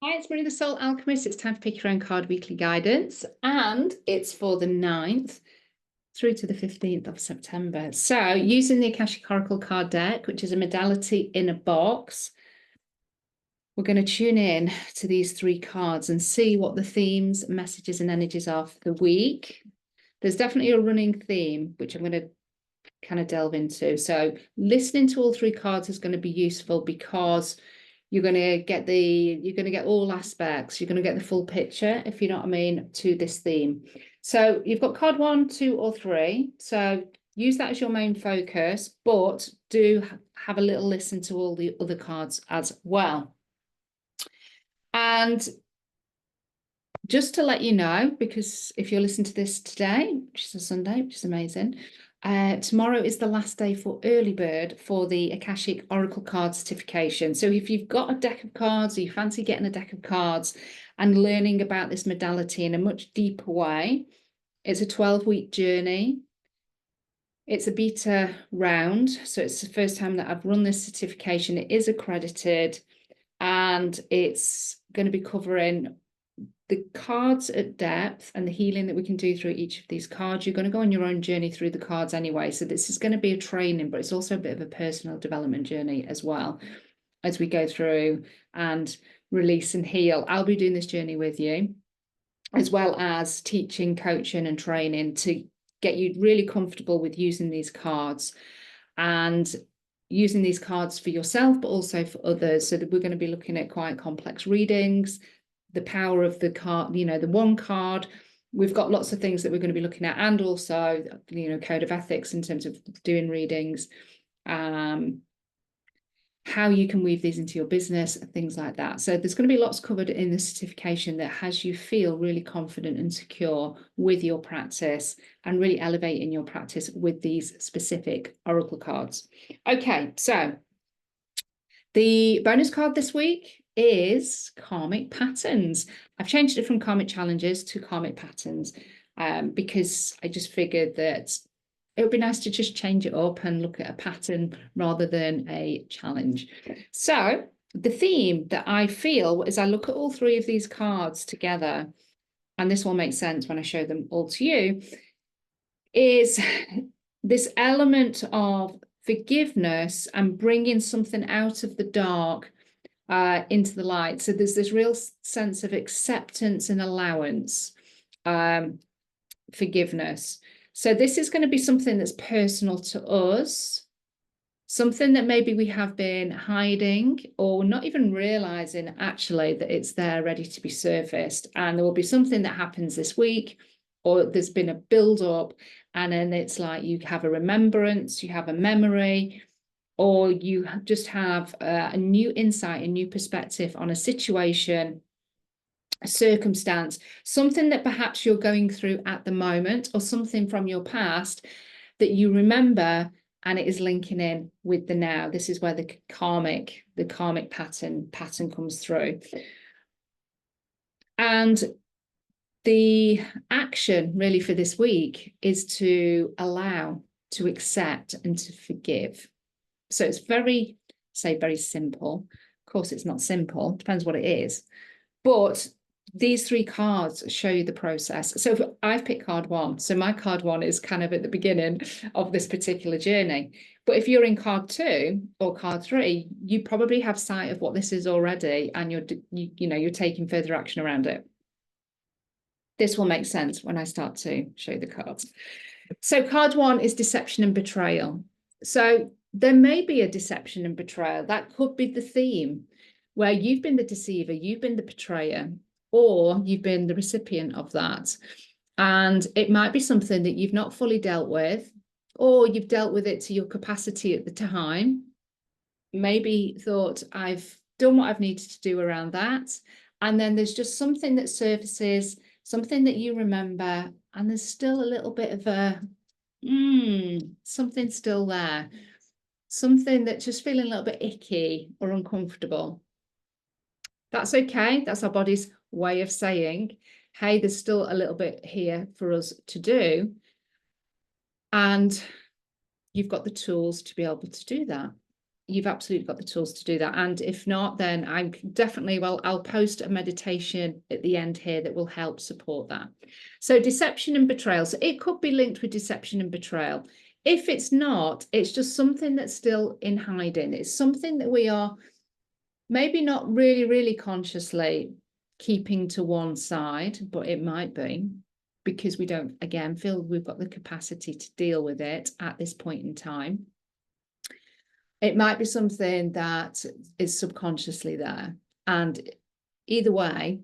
Hi, it's Marina the Soul Alchemist. It's time to pick your own card weekly guidance, and it's for the 9th through to the 15th of September. So, using the AKASHIC Oracle card deck, which is a modality in a box, we're going to tune in to these three cards and see what the themes, messages, and energies are for the week. There's definitely a running theme, which I'm going to kind of delve into. So, listening to all three cards is going to be useful because you're going to get all aspects. You're going to get the full picture, if you know what I mean, to this theme. So you've got card 1, 2, or 3. So use that as your main focus, but do have a little listen to all the other cards as well. And just to let you know, because if you're listening to this today, which is a Sunday, which is amazing, tomorrow is the last day for early bird for the AKASHIC Oracle card certification. So if you've got a deck of cards or you fancy getting a deck of cards and learning about this modality in a much deeper way, it's a 12-week journey. It's a beta round. So it's the first time that I've run this certification. It is accredited and it's going to be covering the cards at depth and the healing that we can do through each of these cards. You're going to go on your own journey through the cards anyway. So this is going to be a training, but it's also a bit of a personal development journey as well as we go through and release and heal. I'll be doing this journey with you, as well as teaching, coaching, and training to get you really comfortable with using these cards and using these cards for yourself, but also for others. So that we're going to be looking at quite complex readings, the power of the card, the one card. We've got lots of things that we're going to be looking at, and also, code of ethics in terms of doing readings, how you can weave these into your business, things like that. So there's going to be lots covered in the certification that has you feel really confident and secure with your practice and really elevating your practice with these specific oracle cards. Okay, so the bonus card this week is Karmic Patterns. I've changed it from Karmic Challenges to Karmic Patterns because I just figured that it would be nice to just change it up and look at a pattern rather than a challenge. So the theme that I feel as I look at all three of these cards together, and this will make sense when I show them all to you, is this element of forgiveness and bringing something out of the dark into the light. So there's this real sense of acceptance and allowance, forgiveness. So this is going to be something that's personal to us, something that maybe we have been hiding or not even realizing actually that it's there ready to be surfaced. And there will be something that happens this week, or there's been a build up, and then it's like you have a remembrance, you have a memory, or you just have a new insight, a new perspective on a situation, a circumstance, something that perhaps you're going through at the moment, or something from your past that you remember, and it is linking in with the now. This is where the karmic pattern comes through. And the action really for this week is to allow, to accept, and to forgive. So it's very simple. Of course, it's not simple. Depends what it is. But these three cards show you the process. So I've picked card 1. So my card 1 is kind of at the beginning of this particular journey. But if you're in card 2 or card 3, you probably have sight of what this is already, and you're taking further action around it. This will make sense when I start to show the cards. So card 1 is deception and betrayal. So there may be a deception and betrayal. That could be the theme, where you've been the deceiver, you've been the betrayer, or you've been the recipient of that. And it might be something that you've not fully dealt with, or you've dealt with it to your capacity at the time. Maybe thought, I've done what I've needed to do around that. And then there's just something that surfaces, something that you remember, and there's still a little bit of a, something still there. Something that's just feeling a little bit icky or uncomfortable. That's okay. That's our body's way of saying, hey, there's still a little bit here for us to do. And you've got the tools to be able to do that. you've absolutely got the tools to do that. And if not, then I'm definitely, well, I'll post a meditation at the end here that will help support that. So deception and betrayal. So it could be linked with deception and betrayal. If it's not, it's just something that's still in hiding. It's something that we are maybe not really, really consciously keeping to one side, but it might be because we don't, again, feel we've got the capacity to deal with it at this point in time. It might be something that is subconsciously there. And either way,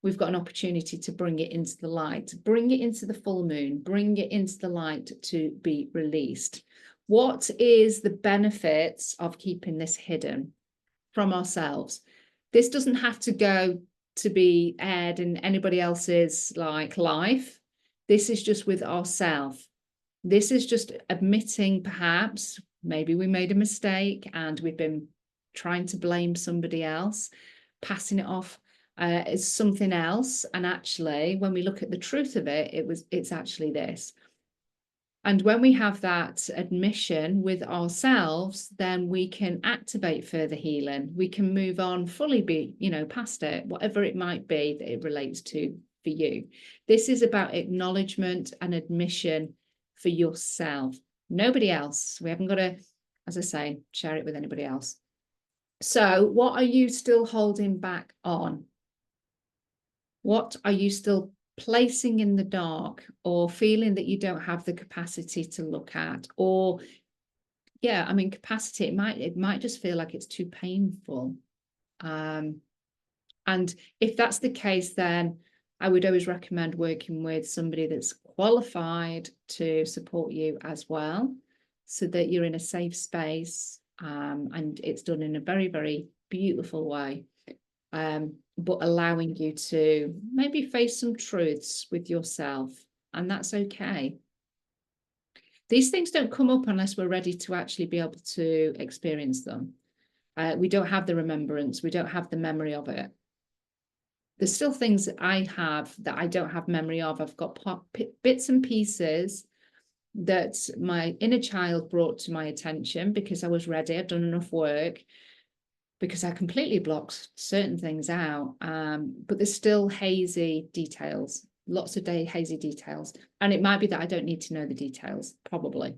we've got an opportunity to bring it into the light, bring it into the full moon, bring it into the light to be released. What is the benefits of keeping this hidden from ourselves? This doesn't have to go to be aired in anybody else's life. This is just with ourselves. This is just admitting perhaps maybe we made a mistake and we've been trying to blame somebody else, passing it off as something else. And actually, when we look at the truth of it, it's actually this. And when we have that admission with ourselves, then we can activate further healing. We can move on, fully be, past it, whatever it might be that it relates to for you. This is about acknowledgement and admission for yourself, nobody else. We haven't got to, as I say, share it with anybody else. So what are you still holding back on? What are you still placing in the dark, or feeling that you don't have the capacity to look at? Or capacity, it might just feel like it's too painful. And if that's the case, then I would always recommend working with somebody that's qualified to support you as well, so that you're in a safe space, and it's done in a very, very beautiful way, but allowing you to maybe face some truths with yourself, and that's okay. These things don't come up unless we're ready to actually be able to experience them. We don't have the remembrance, we don't have the memory of it. There's still things that I have that I don't have memory of. I've got bits and pieces that my inner child brought to my attention because I was ready. I'd done enough work, because I completely blocked certain things out. But there's still hazy details, lots of hazy details. And it might be that I don't need to know the details, probably.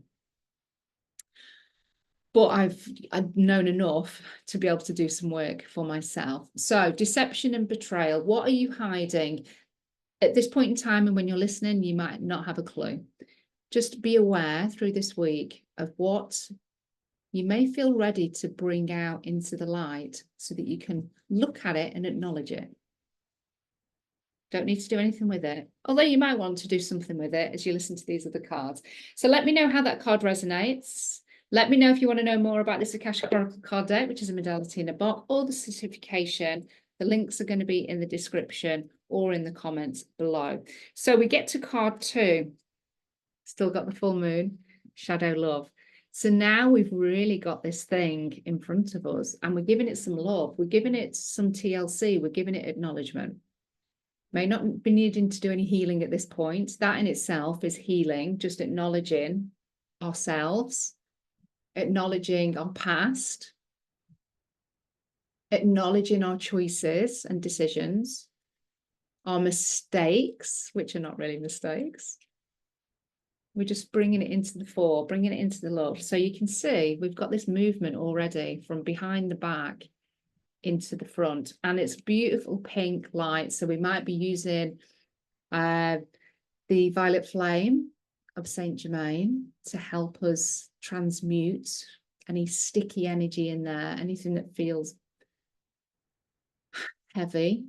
But I've known enough to be able to do some work for myself. So deception and betrayal, what are you hiding? At this point in time, and when you're listening, you might not have a clue. Just be aware through this week of what you may feel ready to bring out into the light, so that you can look at it and acknowledge it. Don't need to do anything with it, although you might want to do something with it as you listen to these other cards. So let me know how that card resonates. Let me know if you want to know more about this Akashic Oracle card deck, which is a modality in a box, or the certification. The links are going to be in the description or in the comments below. So we get to card 2. Still got the full moon, shadow love. So now we've really got this thing in front of us, and we're giving it some love. We're giving it some TLC. We're giving it acknowledgement. May not be needing to do any healing at this point. That in itself is healing, just acknowledging ourselves, acknowledging our past, acknowledging our choices and decisions, our mistakes, which are not really mistakes. We're just bringing it into the fore, bringing it into the love. So you can see we've got this movement already from behind the back into the front, and it's beautiful pink light. So we might be using the violet flame of Saint Germain to help us transmute any sticky energy in there, anything that feels heavy,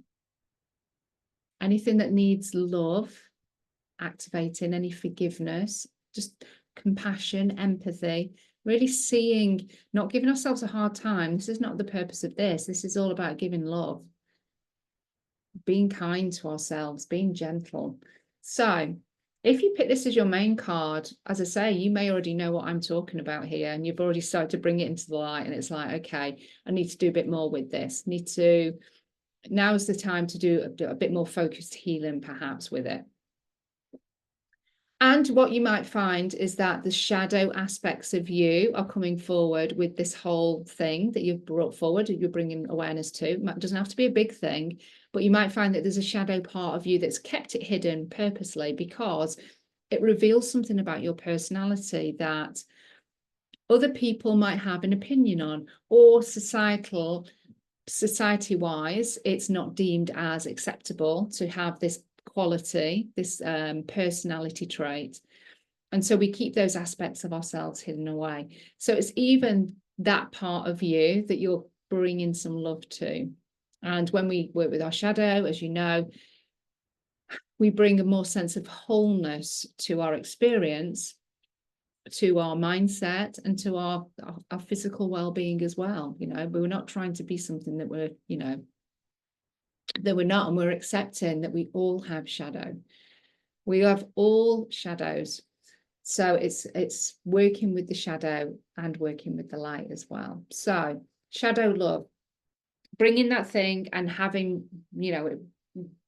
anything that needs love, activating any forgiveness, just compassion, empathy, really seeing, not giving ourselves a hard time. This is not the purpose of this. This is all about giving love, being kind to ourselves, being gentle. So if you pick this as your main card, as I say, you may already know what I'm talking about here, and you've already started to bring it into the light, and it's like, okay, I need to do a bit more with this. Now's the time to do a bit more focused healing perhaps with it. And what you might find is that the shadow aspects of you are coming forward with this whole thing that you've brought forward, you're bringing awareness to. It doesn't have to be a big thing, but you might find that there's a shadow part of you that's kept it hidden purposely because it reveals something about your personality that other people might have an opinion on, or society-wise, it's not deemed as acceptable to have this quality, this personality trait. And so we keep those aspects of ourselves hidden away. So it's even that part of you that you're bringing some love to. And when we work with our shadow, as you know, we bring a more sense of wholeness to our experience, to our mindset, and to our physical well-being as well. You know, we're not trying to be something that we're, you know, that we're not, and we're accepting that we all have shadow. We have all shadows. So it's working with the shadow and working with the light as well. So shadow love, bringing that thing and having, you know,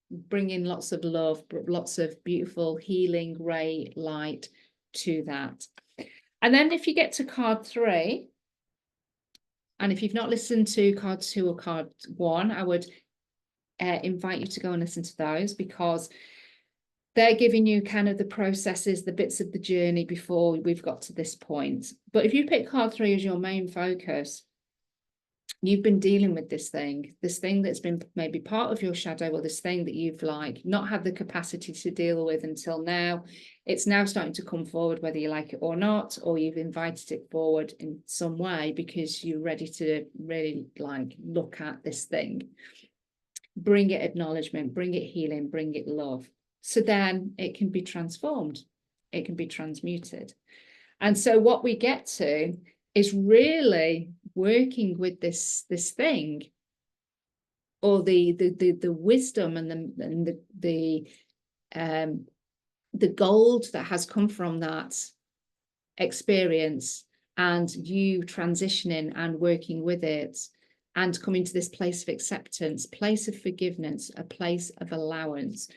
bringing lots of love, lots of beautiful healing ray light to that. And then if you get to card 3, and if you've not listened to card 2 or card 1, I would invite you to go and listen to those, because they're giving you kind of the processes, the bits of the journey before we've got to this point. But if you pick card 3 as your main focus, you've been dealing with this thing that's been maybe part of your shadow, or this thing that you've like not had the capacity to deal with until now. It's now starting to come forward, whether you like it or not, or you've invited it forward in some way because you're ready to really like look at this thing. Bring it acknowledgement, bring it healing, bring it love. So then it can be transformed, it can be transmuted. And so what we get to is really working with this thing, or the wisdom and the gold that has come from that experience, and you transitioning and working with it and coming to this place of acceptance, place of forgiveness, a place of allowance,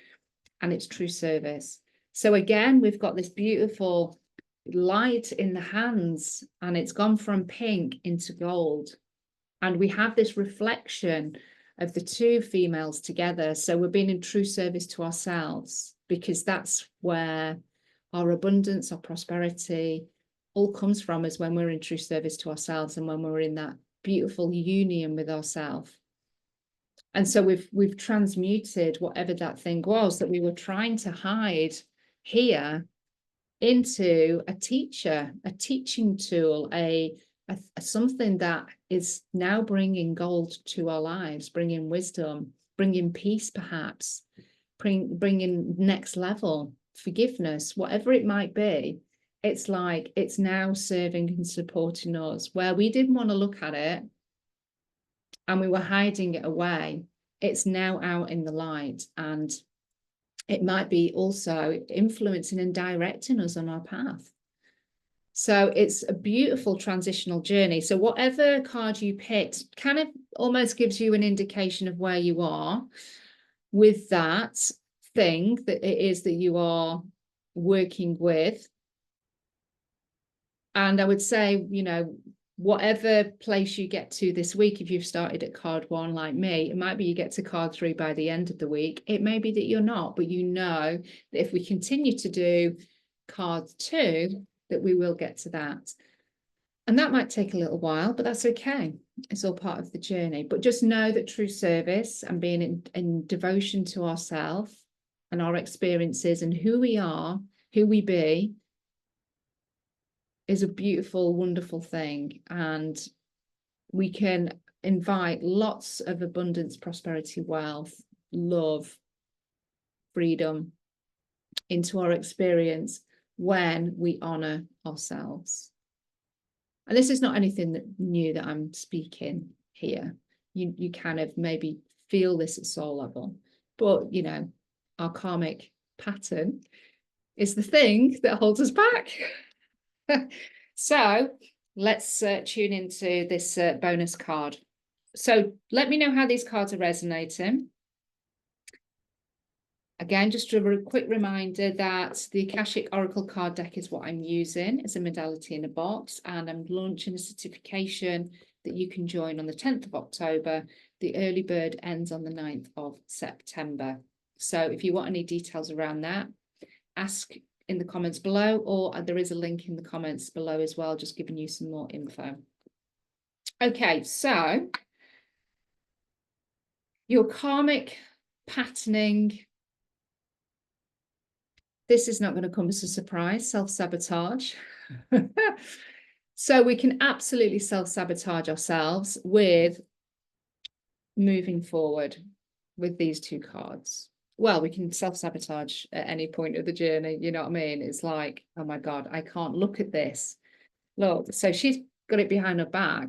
and it's true service. So again, we've got this beautiful light in the hands, and it's gone from pink into gold, and we have this reflection of the two females together. So we're being in true service to ourselves, because that's where our abundance, our prosperity all comes from, is when we're in true service to ourselves and when we're in that beautiful union with ourselves. And so we've transmuted whatever that thing was that we were trying to hide here into a teacher, a teaching tool, a something that is now bringing gold to our lives, bringing wisdom, bringing peace, perhaps, bringing next level, forgiveness, whatever it might be. It's like it's now serving and supporting us where we didn't want to look at it and we were hiding it away. It's now out in the light, and it might be also influencing and directing us on our path. So it's a beautiful transitional journey. So whatever card you picked kind of almost gives you an indication of where you are with that thing that it is that you are working with. And I would say, you know, whatever place you get to this week, if you've started at card 1 like me, it might be you get to card 3 by the end of the week. It may be that you're not, but you know that if we continue to do card 2, that we will get to that. And that might take a little while, but that's okay. It's all part of the journey. But just know that true service and being in devotion to ourselves and our experiences and who we are, who we be, is a beautiful, wonderful thing. And we can invite lots of abundance, prosperity, wealth, love, freedom into our experience when we honor ourselves. And this is not anything that new that I'm speaking here. You kind of maybe feel this at soul level, but you know, our karmic pattern is the thing that holds us back. So let's tune into this bonus card. So let me know how these cards are resonating. Again, just a quick reminder that the Akashic Oracle card deck is what I'm using as a modality in a box, and I'm launching a certification that you can join on the 10th of October. The early bird ends on the 9th of September. So if you want any details around that, ask in the comments below, or there is a link in the comments below as well, just giving you some more info. Okay, so your karmic patterning. This is not going to come as a surprise, self-sabotage. So we can absolutely self-sabotage ourselves with moving forward with these two cards. Well, we can self-sabotage at any point of the journey, you know what I mean? It's like, oh my God, I can't look at this. Look, so she's got it behind her back.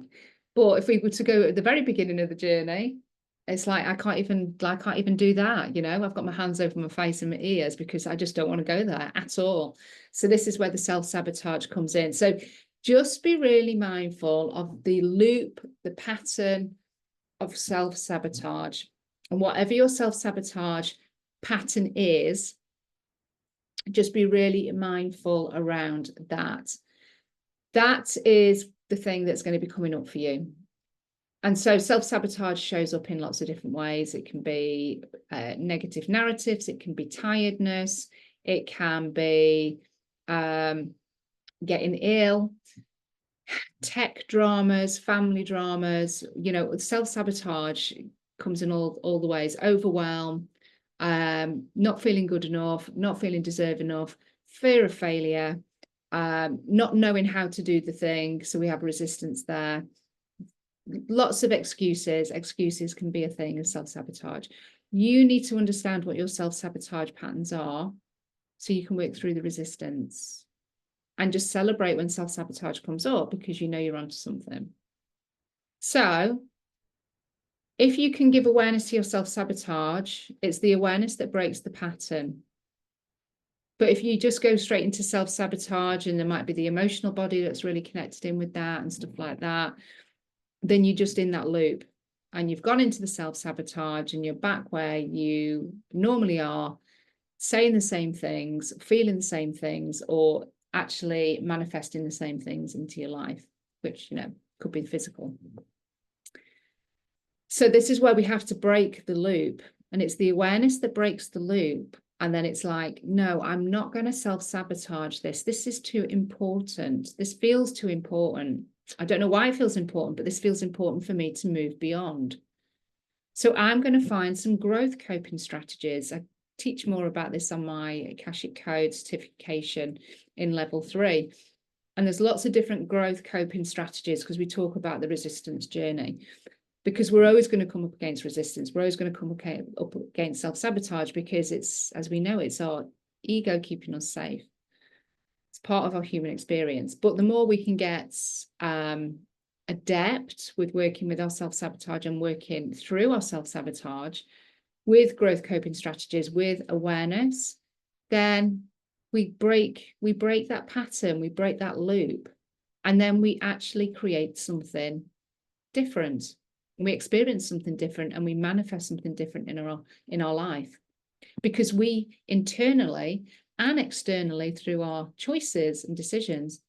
But if we were to go at the very beginning of the journey, it's like I can't even do that, you know. I've got my hands over my face and my ears because I just don't want to go there at all. So this is where the self-sabotage comes in. So just be really mindful of the loop, the pattern of self-sabotage. And whatever your self-sabotage pattern is, just be really mindful around that. That is the thing that's going to be coming up for you. And so self-sabotage shows up in lots of different ways. It can be negative narratives. It can be tiredness. It can be getting ill, tech dramas, family dramas. You know, self-sabotage comes in all the ways. Overwhelm, not feeling good enough, not feeling deserved enough, fear of failure, not knowing how to do the thing. So we have resistance there. Lots of excuses. Excuses can be a thing of self-sabotage. You need to understand what your self-sabotage patterns are so you can work through the resistance and just celebrate when self-sabotage comes up because you know you're onto something. So if you can give awareness to your self-sabotage, it's the awareness that breaks the pattern. But if you just go straight into self-sabotage and there might be the emotional body that's really connected in with that and stuff like that, then you're just in that loop and you've gone into the self-sabotage and you're back where you normally are, saying the same things, feeling the same things, or actually manifesting the same things into your life, which, you know, could be physical. So this is where we have to break the loop, and it's the awareness that breaks the loop. And then it's like, no, I'm not going to self-sabotage this. This is too important. This feels too important. I don't know why it feels important, but this feels important for me to move beyond. So I'm going to find some growth coping strategies. I teach more about this on my Akashic Code certification in level 3. And there's lots of different growth coping strategies because we talk about the resistance journey. Because we're always going to come up against resistance. We're always going to come up against self-sabotage because it's, as we know, it's our ego keeping us safe. It's part of our human experience. But the more we can get adept with working with our self-sabotage and working through our self-sabotage with growth coping strategies, with awareness, then we break that pattern, we break that loop, and then we actually create something different. We experience something different and we manifest something different in our life, because we internally and externally through our choices and decisions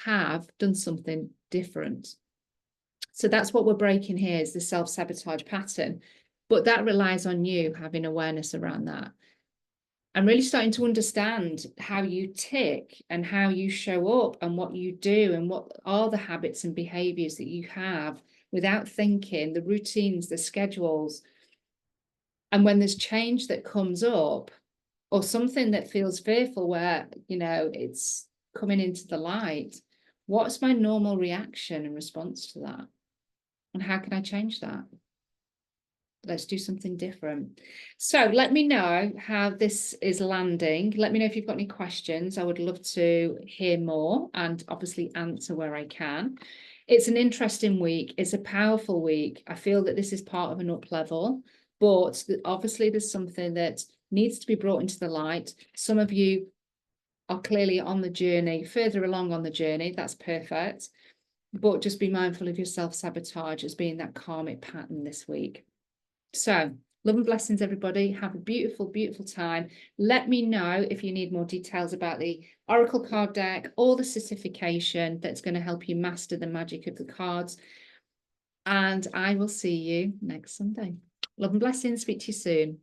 have done something different. So that's what we're breaking here, is the self-sabotage pattern. But that relies on you having awareness around that and really starting to understand how you tick and how you show up and what you do and what are the habits and behaviors that you have without thinking, the routines, the schedules. And when there's change that comes up or something that feels fearful where, you know, it's coming into the light, what's my normal reaction and response to that? And how can I change that? Let's do something different. So let me know how this is landing. Let me know if you've got any questions. I would love to hear more and obviously answer where I can. It's an interesting week. It's a powerful week. I feel that this is part of an up level, but obviously there's something that needs to be brought into the light. Some of you are clearly on the journey, further along on the journey. That's perfect. But just be mindful of your self-sabotage as being that karmic pattern this week. So Love and blessings, everybody. Have a beautiful, beautiful time. Let me know if you need more details about the Oracle card deck or the certification that's going to help you master the magic of the cards. And I will see you next Sunday. Love and blessings. Speak to you soon.